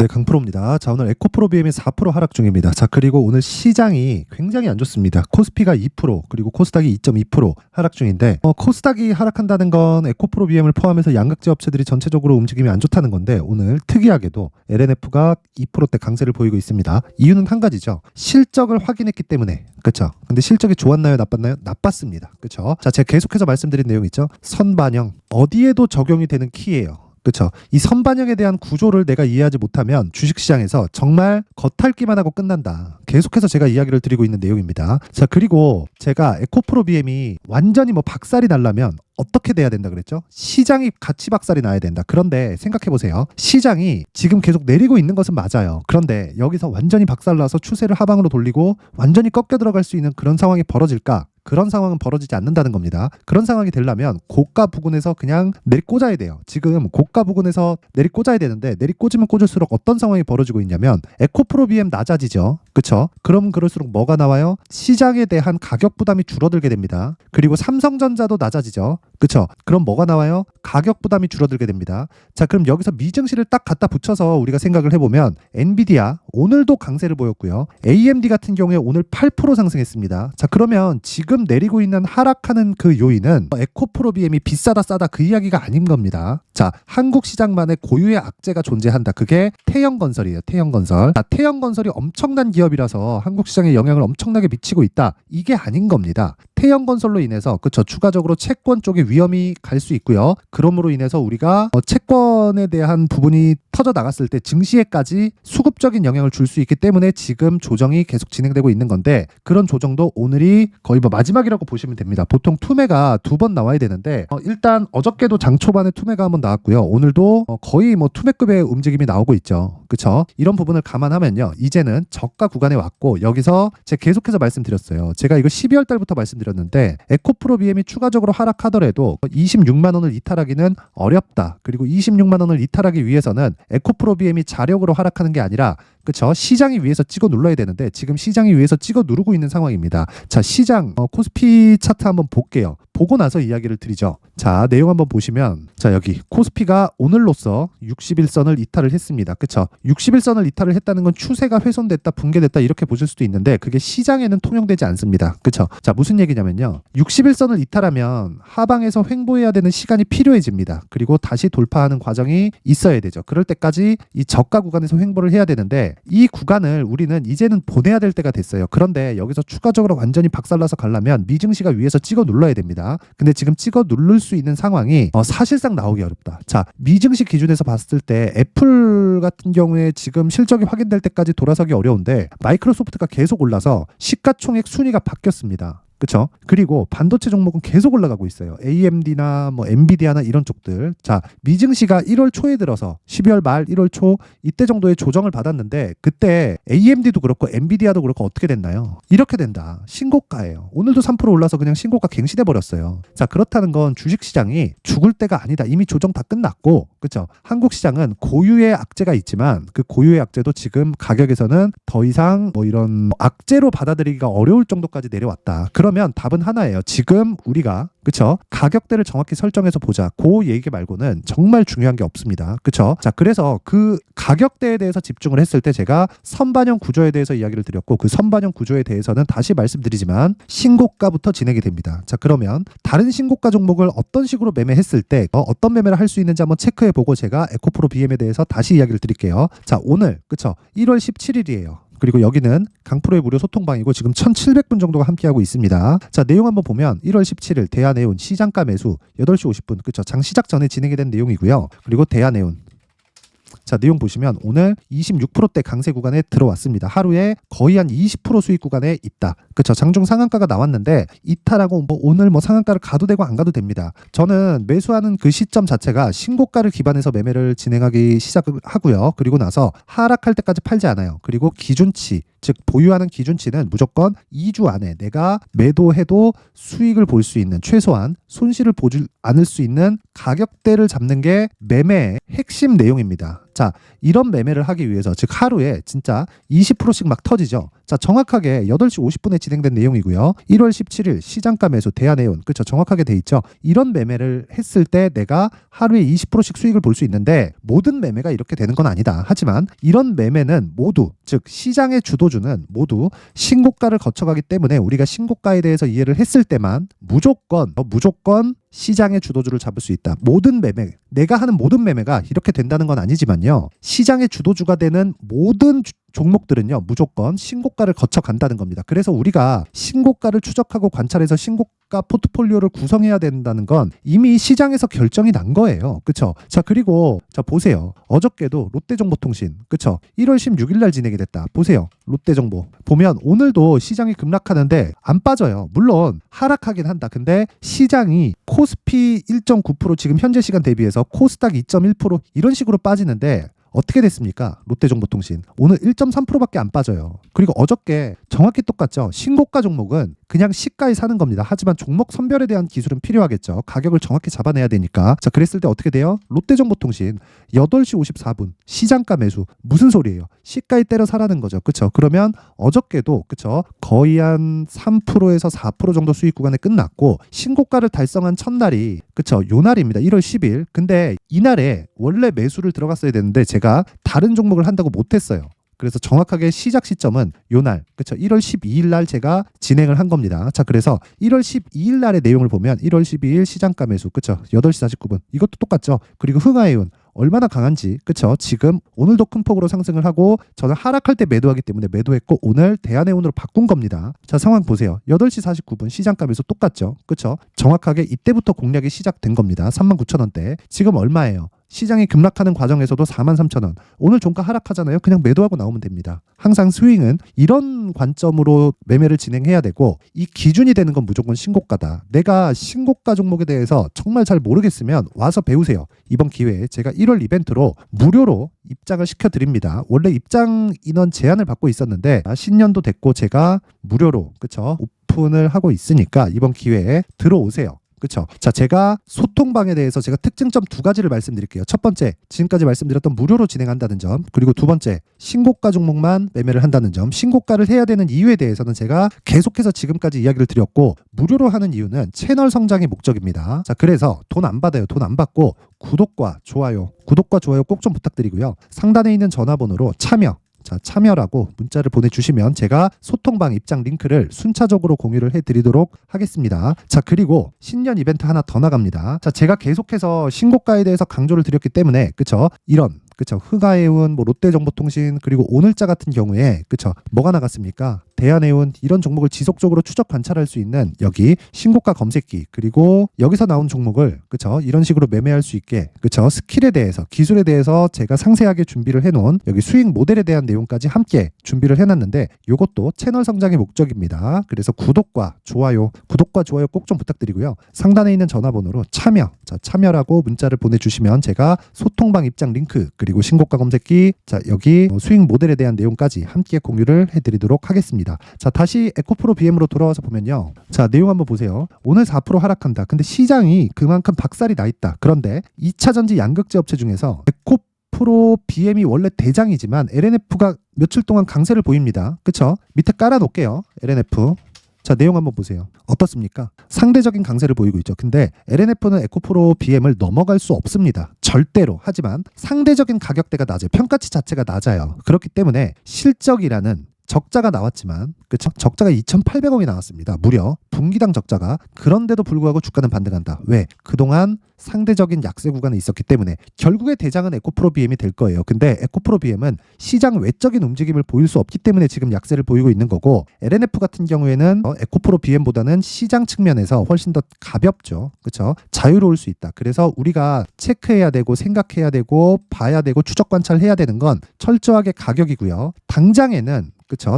네, 강프로입니다. 자, 오늘 에코프로 BM이 4% 하락 중입니다. 자, 그리고 오늘 시장이 굉장히 안 좋습니다. 코스피가 2%, 그리고 코스닥이 2.2% 하락 중인데, 코스닥이 하락한다는 건 에코프로 BM을 포함해서 양극재 업체들이 전체적으로 움직임이 안 좋다는 건데, 오늘 특이하게도 LNF가 2%대 강세를 보이고 있습니다. 이유는 한 가지죠. 실적을 확인했기 때문에. 그렇죠? 근데 실적이 좋았나요, 나빴나요? 나빴습니다. 그렇죠? 자, 제가 계속해서 말씀드린 내용 있죠. 선반영 어디에도 적용이 되는 키예요. 그렇죠. 이 선반영에 대한 구조를 내가 이해하지 못하면 주식시장에서 정말 겉핥기만 하고 끝난다. 계속해서 제가 이야기를 드리고 있는 내용입니다. 자, 그리고 제가 에코프로 BM이 완전히 박살이 나려면 어떻게 돼야 된다 그랬죠? 시장이 같이 박살이 나야 된다. 그런데 생각해보세요. 시장이 지금 계속 내리고 있는 것은 맞아요. 그런데 여기서 완전히 박살나서 추세를 하방으로 돌리고 완전히 꺾여 들어갈 수 있는 그런 상황이 벌어질까? 그런 상황은 벌어지지 않는다는 겁니다. 그런 상황이 되려면 고가 부근에서 그냥 내리꽂아야 돼요. 지금 고가 부근에서 내리꽂아야 되는데 내리꽂으면 꽂을수록 어떤 상황이 벌어지고 있냐면 에코프로 BM 낮아지죠. 그쵸? 그럼 그럴수록 뭐가 나와요? 시장에 대한 가격 부담이 줄어들게 됩니다. 그리고 삼성전자도 낮아지죠. 그쵸? 그럼 뭐가 나와요? 가격 부담이 줄어들게 됩니다. 자, 그럼 여기서 미증시를 딱 갖다 붙여서 우리가 생각을 해보면 엔비디아 오늘도 강세를 보였고요. AMD 같은 경우에 오늘 8% 상승했습니다. 자, 그러면 지금 내리고 있는 하락하는 그 요인은 에코프로 BM이 비싸다 싸다 그 이야기가 아닌 겁니다. 자, 한국 시장만의 고유의 악재가 존재한다. 그게 태형건설이에요. 태형건설. 자, 태형건설이 엄청난 기업이라서 한국 시장에 영향을 엄청나게 미치고 있다. 이게 아닌 겁니다. 태형건설로 인해서 그쵸, 추가적으로 채권 쪽에 위험이 갈 수 있고요. 그럼으로 인해서 우리가 채권에 대한 부분이 터져 나갔을 때 증시에까지 수급적인 영향을 줄 수 있기 때문에 지금 조정이 계속 진행되고 있는 건데, 그런 조정도 오늘이 거의 마지막이라고 보시면 됩니다. 보통 투매가 2번 나와야 되는데 일단 어저께도 장 초반에 투매가 한번 나왔고요. 오늘도 거의 투매급의 움직임이 나오고 있죠. 그쵸? 이런 부분을 감안하면요, 이제는 저가 구간에 왔고, 여기서 제가 계속해서 말씀드렸어요. 제가 이거 12월 달부터 말씀드렸는데 에코프로 BM이 추가적으로 하락하더라도 26만 원을 이탈하기는 어렵다. 그리고 26만 원을 이탈하기 위해서는 에코프로 BM이 자력으로 하락하는 게 아니라, 그쵸, 시장이 위에서 찍어 눌러야 되는데 지금 시장이 위에서 찍어 누르고 있는 상황입니다. 자, 시장 코스피 차트 한번 볼게요. 보고 나서 이야기를 드리죠. 자, 내용 한번 보시면, 자, 여기 코스피가 오늘로써 61선을 이탈을 했습니다. 그쵸? 61선을 이탈을 했다는 건 추세가 훼손됐다, 붕괴됐다 이렇게 보실 수도 있는데 그게 시장에는 통용되지 않습니다. 그쵸? 자, 무슨 얘기냐면요, 61선을 이탈하면 하방에서 횡보해야 되는 시간이 필요해집니다. 그리고 다시 돌파하는 과정이 있어야 되죠. 그럴 때까지 이 저가 구간에서 횡보를 해야 되는데 이 구간을 우리는 이제는 보내야 될 때가 됐어요. 그런데 여기서 추가적으로 완전히 박살나서 가려면 미증시가 위에서 찍어 눌러야 됩니다. 근데 지금 찍어 누를 수 있는 상황이 사실상 나오기 어렵다. 자, 미증시 기준에서 봤을 때 애플 같은 경우에 지금 실적이 확인될 때까지 돌아서기 어려운데 마이크로소프트가 계속 올라서 시가총액 순위가 바뀌었습니다. 그렇죠? 그리고 반도체 종목은 계속 올라가고 있어요. AMD나 엔비디아나 이런 쪽들. 자, 미증시가 1월 초에 들어서 12월 말 1월 초 이때 정도의 조정을 받았는데 그때 AMD도 그렇고 엔비디아도 그렇고 어떻게 됐나요? 이렇게 된다. 신고가예요. 오늘도 3% 올라서 그냥 신고가 갱신해 버렸어요. 자, 그렇다는 건 주식시장이 죽을 때가 아니다. 이미 조정 다 끝났고, 그렇죠? 한국 시장은 고유의 악재가 있지만 그 고유의 악재도 지금 가격에서는 더 이상 이런 악재로 받아들이기가 어려울 정도까지 내려왔다. 그러면 답은 하나예요. 지금 우리가, 그쵸, 가격대를 정확히 설정해서 보자. 그 얘기 말고는 정말 중요한 게 없습니다. 그쵸? 자, 그래서 그 가격대에 대해서 집중을 했을 때 제가 선반영 구조에 대해서 이야기를 드렸고, 그 선반영 구조에 대해서는 다시 말씀드리지만 신고가부터 진행이 됩니다. 자, 그러면 다른 신고가 종목을 어떤 식으로 매매했을 때 어떤 매매를 할 수 있는지 한번 체크해보고 제가 에코프로 BM에 대해서 다시 이야기를 드릴게요. 자, 오늘, 그쵸, 1월 17일이에요. 그리고 여기는 강프로의 무료 소통방이고 지금 1700분 정도가 함께하고 있습니다. 자, 내용 한번 보면 1월 17일 대한해운 시장가 매수 8시 50분, 그쵸, 장 시작 전에 진행이 된 내용이고요. 그리고 대한해운, 자, 내용 보시면 오늘 26%대 강세 구간에 들어왔습니다. 하루에 거의 한 20% 수익 구간에 있다. 그쵸, 장중 상한가가 나왔는데 이탈하고 오늘 상한가를 가도 되고 안 가도 됩니다. 저는 매수하는 그 시점 자체가 신고가를 기반해서 매매를 진행하기 시작을 하고요. 그리고 나서 하락할 때까지 팔지 않아요. 그리고 기준치, 즉 보유하는 기준치는 무조건 2주 안에 내가 매도해도 수익을 볼 수 있는, 최소한 손실을 보지 않을 수 있는 가격대를 잡는 게 매매의 핵심 내용입니다. 자, 이런 매매를 하기 위해서, 즉 하루에 진짜 20%씩 막 터지죠. 자, 정확하게 8시 50분에 진행된 내용이고요. 1월 17일 시장가 매수 대한해운, 그쵸, 정확하게 돼 있죠. 이런 매매를 했을 때 내가 하루에 20%씩 수익을 볼 수 있는데 모든 매매가 이렇게 되는 건 아니다. 하지만 이런 매매는 모두, 즉 시장의 주도주는 모두 신고가를 거쳐가기 때문에 우리가 신고가에 대해서 이해를 했을 때만 무조건 시장의 주도주를 잡을 수 있다. 모든 매매, 내가 하는 모든 매매가 이렇게 된다는 건 아니지만요. 시장의 주도주가 되는 모든 종목들은요, 무조건 신고가를 거쳐 간다는 겁니다. 그래서 우리가 신고가를 추적하고 관찰해서 신고가 포트폴리오를 구성해야 된다는 건 이미 시장에서 결정이 난 거예요. 그쵸? 자, 그리고 자, 보세요. 어저께도 롯데정보통신, 그쵸? 1월 16일 날 진행이 됐다. 보세요. 롯데정보. 보면 오늘도 시장이 급락하는데 안 빠져요. 물론 하락하긴 한다. 근데 시장이 코스피 1.9% 지금 현재 시간 대비해서 코스닥 2.1% 이런 식으로 빠지는데 어떻게 됐습니까? 롯데정보통신 오늘 1.3%밖에 안 빠져요. 그리고 어저께 정확히 똑같죠. 신고가 종목은 그냥 시가에 사는 겁니다. 하지만 종목 선별에 대한 기술은 필요하겠죠. 가격을 정확히 잡아내야 되니까. 자, 그랬을 때 어떻게 돼요? 롯데정보통신 8시 54분 시장가 매수. 무슨 소리예요? 시가에 때려 사라는 거죠. 그쵸? 그러면 어저께도 그쵸? 거의 한 3%에서 4% 정도 수익 구간에 끝났고 신고가를 달성한 첫날이 그쵸? 요 날입니다. 1월 10일. 근데 이날에 원래 매수를 들어갔어야 되는데 제가 다른 종목을 한다고 못했어요. 그래서 정확하게 시작 시점은 요날, 그쵸? 1월 12일 날 제가 진행을 한 겁니다. 자, 그래서 1월 12일 날의 내용을 보면 1월 12일 시장가 매수, 그쵸? 8시 49분. 이것도 똑같죠? 그리고 흥하해운 얼마나 강한지, 그쵸? 지금 오늘도 큰 폭으로 상승을 하고 저는 하락할 때 매도하기 때문에 매도했고 오늘 대한해운으로 바꾼 겁니다. 자, 상황 보세요. 8시 49분 시장가 매수 똑같죠? 그쵸? 정확하게 이때부터 공략이 시작된 겁니다. 39,000원대. 지금 얼마예요? 시장이 급락하는 과정에서도 43,000원. 오늘 종가 하락하잖아요. 그냥 매도하고 나오면 됩니다. 항상 스윙은 이런 관점으로 매매를 진행해야 되고 이 기준이 되는 건 무조건 신고가다. 내가 신고가 종목에 대해서 정말 잘 모르겠으면 와서 배우세요. 이번 기회에 제가 1월 이벤트로 무료로 입장을 시켜드립니다. 원래 입장 인원 제한을 받고 있었는데 신년도 됐고 제가 무료로 그쵸? 오픈을 하고 있으니까 이번 기회에 들어오세요. 그렇죠. 자, 제가 소통방에 대해서 제가 특징점 2가지를 말씀드릴게요. 첫 번째, 지금까지 말씀드렸던 무료로 진행한다는 점. 그리고 두 번째, 신고가 종목만 매매를 한다는 점. 신고가를 해야 되는 이유에 대해서는 제가 계속해서 지금까지 이야기를 드렸고 무료로 하는 이유는 채널 성장이 목적입니다. 자, 그래서 돈 안 받아요. 돈 안 받고 구독과 좋아요 꼭 좀 부탁드리고요. 상단에 있는 전화번호로 참여라고 문자를 보내주시면 제가 소통방 입장 링크를 순차적으로 공유를 해드리도록 하겠습니다. 자, 그리고 신년 이벤트 하나 더 나갑니다. 자, 제가 계속해서 신고가에 대해서 강조를 드렸기 때문에 그쵸? 그쵸? 흥하해운, 롯데정보통신 그리고 오늘자 같은 경우에 그쵸? 뭐가 나갔습니까? 대한해운 이런 종목을 지속적으로 추적 관찰할 수 있는 여기 신고가 검색기 그리고 여기서 나온 종목을 그쵸? 이런 식으로 매매할 수 있게 그쵸? 스킬에 대해서 기술에 대해서 제가 상세하게 준비를 해놓은 여기 수익 모델에 대한 내용까지 함께 준비를 해놨는데 이것도 채널 성장의 목적입니다. 그래서 구독과 좋아요 꼭 좀 부탁드리고요. 상단에 있는 전화번호로 참여라고 문자를 보내주시면 제가 소통방 입장 링크 그리고 신고가 검색기 여기 수익 모델에 대한 내용까지 함께 공유를 해드리도록 하겠습니다. 자, 다시 에코프로 BM으로 돌아와서 보면요. 자, 내용 한번 보세요. 오늘 4% 하락한다. 근데 시장이 그만큼 박살이 나 있다. 그런데 2차전지 양극재 업체 중에서 에코프로 BM이 원래 대장이지만 LNF가 며칠 동안 강세를 보입니다. 그쵸? 밑에 깔아놓을게요. LNF. 자, 내용 한번 보세요. 어떻습니까? 상대적인 강세를 보이고 있죠. 근데 LNF는 에코프로 BM을 넘어갈 수 없습니다. 절대로. 하지만 상대적인 가격대가 낮아요. 평가치 자체가 낮아요. 그렇기 때문에 실적이라는 적자가 나왔지만 그쵸? 적자가 2,800억이 나왔습니다. 무려 분기당 적자가. 그런데도 불구하고 주가는 반등한다. 왜? 그동안 상대적인 약세 구간에 있었기 때문에 결국에 대장은 에코프로 BM이 될 거예요. 근데 에코프로 BM은 시장 외적인 움직임을 보일 수 없기 때문에 지금 약세를 보이고 있는 거고 LNF 같은 경우에는 에코프로 BM보다는 시장 측면에서 훨씬 더 가볍죠. 그렇죠? 자유로울 수 있다. 그래서 우리가 체크해야 되고 생각해야 되고 봐야 되고 추적 관찰해야 되는 건 철저하게 가격이고요.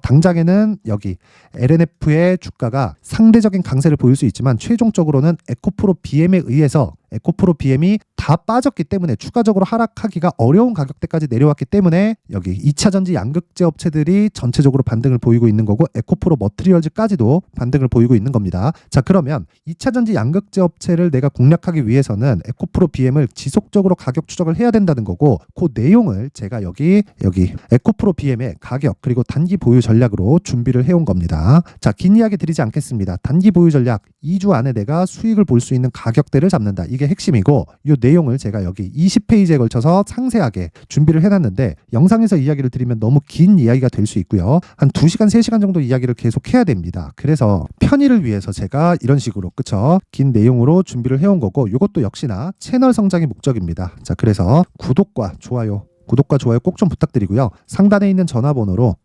당장에는 여기 LNF의 주가가 상대적인 강세를 보일 수 있지만 최종적으로는 에코프로 BM에 의해서 에코프로 BM이 다 빠졌기 때문에 추가적으로 하락하기가 어려운 가격대까지 내려왔기 때문에 여기 2차전지 양극재 업체들이 전체적으로 반등을 보이고 있는 거고 에코프로 머티리얼즈까지도 반등을 보이고 있는 겁니다. 자, 그러면 2차전지 양극재 업체를 내가 공략하기 위해서는 에코프로 BM을 지속적으로 가격 추적을 해야 된다는 거고, 그 내용을 제가 여기 에코프로 BM의 가격 그리고 단기 보유 전략으로 준비를 해온 겁니다. 자, 긴 이야기 드리지 않겠습니다. 단기 보유 전략 2주 안에 내가 수익을 볼 수 있는 가격대를 잡는다. 이게 핵심이고, 이 내용을 제가 여기 20페이지에 걸쳐서 상세하게 준비를 해놨는데 영상에서 이야기를 드리면 너무 긴 이야기가 될 수 있고요. 한 2시간, 3시간 정도 이야기를 계속 해야 됩니다. 그래서 편의를 위해서 제가 이런 식으로 긴 내용으로 준비를 해온 거고, 이것도 역시나 채널 성장의 목적입니다. 자, 그래서 구독과 좋아요 꼭 좀 부탁드리고요. 상단에 있는 전화번호로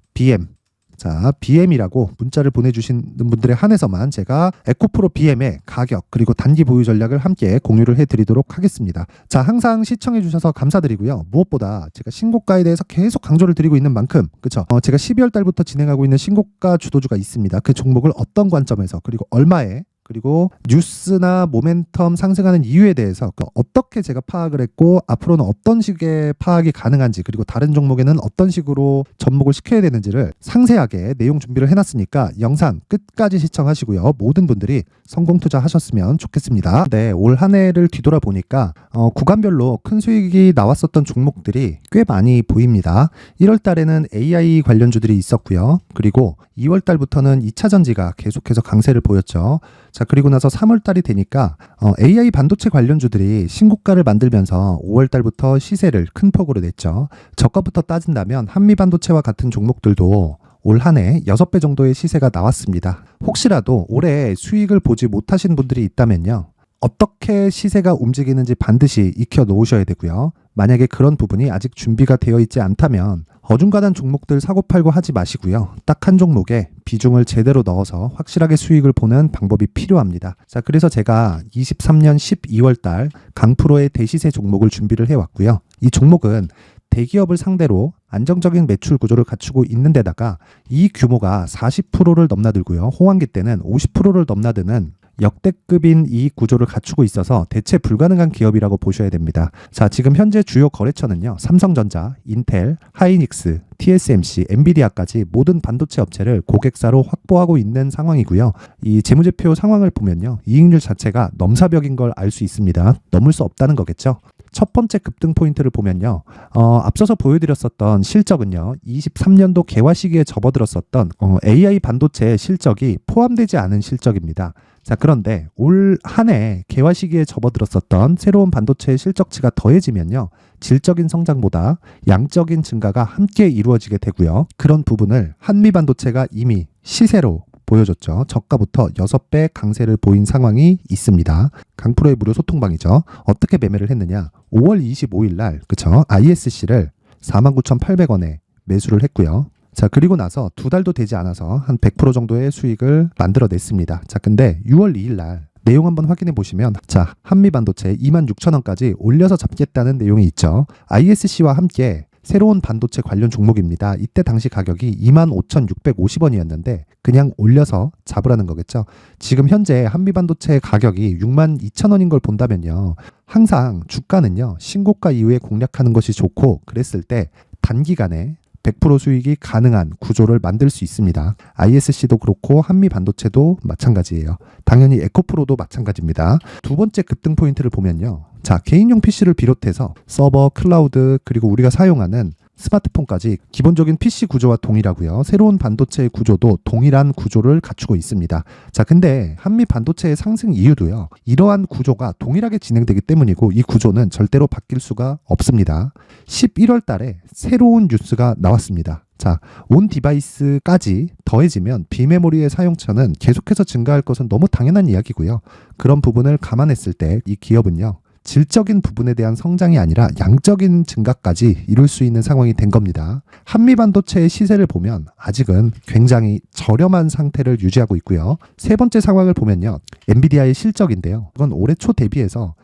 BM이라고 문자를 보내주시는 분들에 한해서만 제가 에코프로 BM의 가격 그리고 단기 보유 전략을 함께 공유를 해드리도록 하겠습니다. 자, 항상 시청해주셔서 감사드리고요. 무엇보다 제가 신고가에 대해서 계속 강조를 드리고 있는 만큼, 그쵸? 제가 12월 달부터 진행하고 있는 신고가 주도주가 있습니다. 그 종목을 어떤 관점에서 그리고 얼마에, 그리고 뉴스나 모멘텀 상승하는 이유에 대해서 어떻게 제가 파악을 했고 앞으로는 어떤 식의 파악이 가능한지, 그리고 다른 종목에는 어떤 식으로 접목을 시켜야 되는지를 상세하게 내용 준비를 해놨으니까 영상 끝까지 시청하시고요. 모든 분들이 성공 투자하셨으면 좋겠습니다. 네, 올 한 해를 뒤돌아 보니까 구간별로 큰 수익이 나왔었던 종목들이 꽤 많이 보입니다. 1월 달에는 AI 관련주들이 있었고요. 그리고 2월 달부터는 2차 전지가 계속해서 강세를 보였죠. 자, 그리고 나서 3월 달이 되니까 AI 반도체 관련주들이 신고가를 만들면서 5월 달부터 시세를 큰 폭으로 냈죠. 저가부터 따진다면 한미반도체와 같은 종목들도 올 한 해 6배 정도의 시세가 나왔습니다. 혹시라도 올해 수익을 보지 못하신 분들이 있다면요, 어떻게 시세가 움직이는지 반드시 익혀 놓으셔야 되고요. 만약에 그런 부분이 아직 준비가 되어 있지 않다면 어중간한 종목들 사고팔고 하지 마시고요. 딱 한 종목에 비중을 제대로 넣어서 확실하게 수익을 보는 방법이 필요합니다. 자, 그래서 제가 23년 12월 달 강프로의 대시세 종목을 준비를 해왔고요. 이 종목은 대기업을 상대로 안정적인 매출 구조를 갖추고 있는 데다가 이 규모가 40%를 넘나들고요. 호황기 때는 50%를 넘나드는 역대급인 이익 구조를 갖추고 있어서 대체 불가능한 기업이라고 보셔야 됩니다. 자, 지금 현재 주요 거래처는요, 삼성전자, 인텔, 하이닉스, TSMC, 엔비디아까지 모든 반도체 업체를 고객사로 확보하고 있는 상황이고요. 이 재무제표 상황을 보면요, 이익률 자체가 넘사벽인 걸 알 수 있습니다. 넘을 수 없다는 거겠죠. 첫 번째 급등 포인트를 보면요, 앞서서 보여드렸었던 실적은요, 23년도 개화 시기에 접어들었었던 AI 반도체 실적이 포함되지 않은 실적입니다. 자, 그런데 올 한 해 개화 시기에 접어들었었던 새로운 반도체의 실적치가 더해지면요, 질적인 성장보다 양적인 증가가 함께 이루어지게 되고요. 그런 부분을 한미반도체가 이미 시세로 보여줬죠. 저가부터 6배 강세를 보인 상황이 있습니다. 강프로의 무료 소통방이죠. 어떻게 매매를 했느냐? 5월 25일 날, 그쵸? ISC를 49,800원에 매수를 했고요. 자, 그리고 나서 2달도 되지 않아서 한 100% 정도의 수익을 만들어냈습니다. 자, 근데 6월 2일 날 내용 한번 확인해 보시면, 자, 한미반도체 26,000원까지 올려서 잡겠다는 내용이 있죠. ISC와 함께 새로운 반도체 관련 종목입니다. 이때 당시 가격이 25,650원이었는데 그냥 올려서 잡으라는 거겠죠. 지금 현재 한미반도체 가격이 62,000원인 걸 본다면요, 항상 주가는요, 신고가 이후에 공략하는 것이 좋고, 그랬을 때 단기간에 100% 수익이 가능한 구조를 만들 수 있습니다. ISC도 그렇고 한미반도체도 마찬가지예요. 당연히 에코프로도 마찬가지입니다. 두 번째 급등 포인트를 보면요, 자, 개인용 PC를 비롯해서 서버, 클라우드, 그리고 우리가 사용하는 스마트폰까지 기본적인 PC 구조와 동일하고요. 새로운 반도체의 구조도 동일한 구조를 갖추고 있습니다. 자, 근데 한미 반도체의 상승 이유도요, 이러한 구조가 동일하게 진행되기 때문이고, 이 구조는 절대로 바뀔 수가 없습니다. 11월 달에 새로운 뉴스가 나왔습니다. 자, 온 디바이스까지 더해지면 비메모리의 사용처는 계속해서 증가할 것은 너무 당연한 이야기고요. 그런 부분을 감안했을 때 이 기업은요, 질적인 부분에 대한 성장이 아니라 양적인 증가까지 이룰 수 있는 상황이 된 겁니다. 한미반도체의 시세를 보면 아직은 굉장히 저렴한 상태를 유지하고 있고요. 세 번째 상황을 보면요, 엔비디아의 실적인데요, 이건 올해 초 대비해서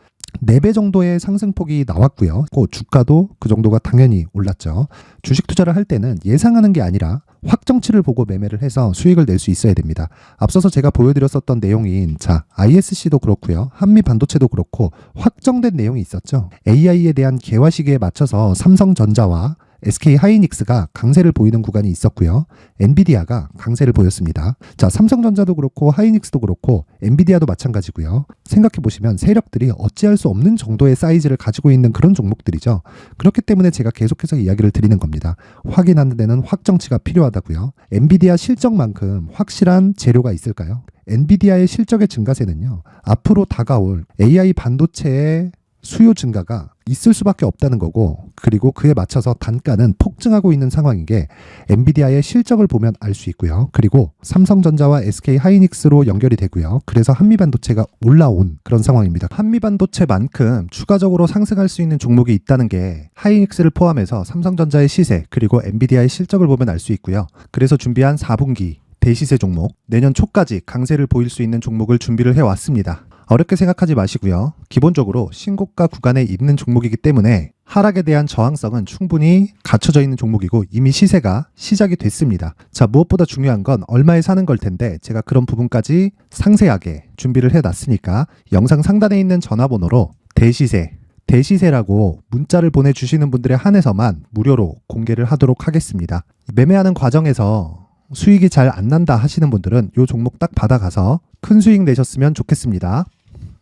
4배 정도의 상승폭이 나왔고요. 주가도 그 정도가 당연히 올랐죠. 주식 투자를 할 때는 예상하는 게 아니라 확정치를 보고 매매를 해서 수익을 낼 수 있어야 됩니다. 앞서서 제가 보여드렸었던 내용인 ISC도 그렇고요. 한미반도체도 그렇고 확정된 내용이 있었죠. AI에 대한 개화 시기에 맞춰서 삼성전자와 SK 하이닉스가 강세를 보이는 구간이 있었고요. 엔비디아가 강세를 보였습니다. 삼성전자도 그렇고 하이닉스도 그렇고 엔비디아도 마찬가지고요. 생각해 보시면 세력들이 어찌할 수 없는 정도의 사이즈를 가지고 있는 그런 종목들이죠. 그렇기 때문에 제가 계속해서 이야기를 드리는 겁니다. 확인하는 데는 확정치가 필요하다고요. 엔비디아 실적만큼 확실한 재료가 있을까요? 엔비디아의 실적의 증가세는요. 앞으로 다가올 AI 반도체의 수요 증가가 있을 수밖에 없다는 거고, 그리고 그에 맞춰서 단가는 폭증하고 있는 상황인 게 엔비디아의 실적을 보면 알 수 있고요. 그리고 삼성전자와 SK 하이닉스로 연결이 되고요. 그래서 한미반도체가 올라온 그런 상황입니다. 한미반도체만큼 추가적으로 상승할 수 있는 종목이 있다는 게 하이닉스를 포함해서 삼성전자의 시세 그리고 엔비디아의 실적을 보면 알 수 있고요. 그래서 준비한 4분기 대시세 종목, 내년 초까지 강세를 보일 수 있는 종목을 준비를 해왔습니다. 어렵게 생각하지 마시고요. 기본적으로 신고가 구간에 있는 종목이기 때문에 하락에 대한 저항성은 충분히 갖춰져 있는 종목이고 이미 시세가 시작이 됐습니다. 무엇보다 중요한 건 얼마에 사는 걸 텐데 제가 그런 부분까지 상세하게 준비를 해놨으니까 영상 상단에 있는 전화번호로 대시세라고 문자를 보내주시는 분들에 한해서만 무료로 공개를 하도록 하겠습니다. 매매하는 과정에서 수익이 잘 안 난다 하시는 분들은 이 종목 딱 받아가서 큰 수익 내셨으면 좋겠습니다.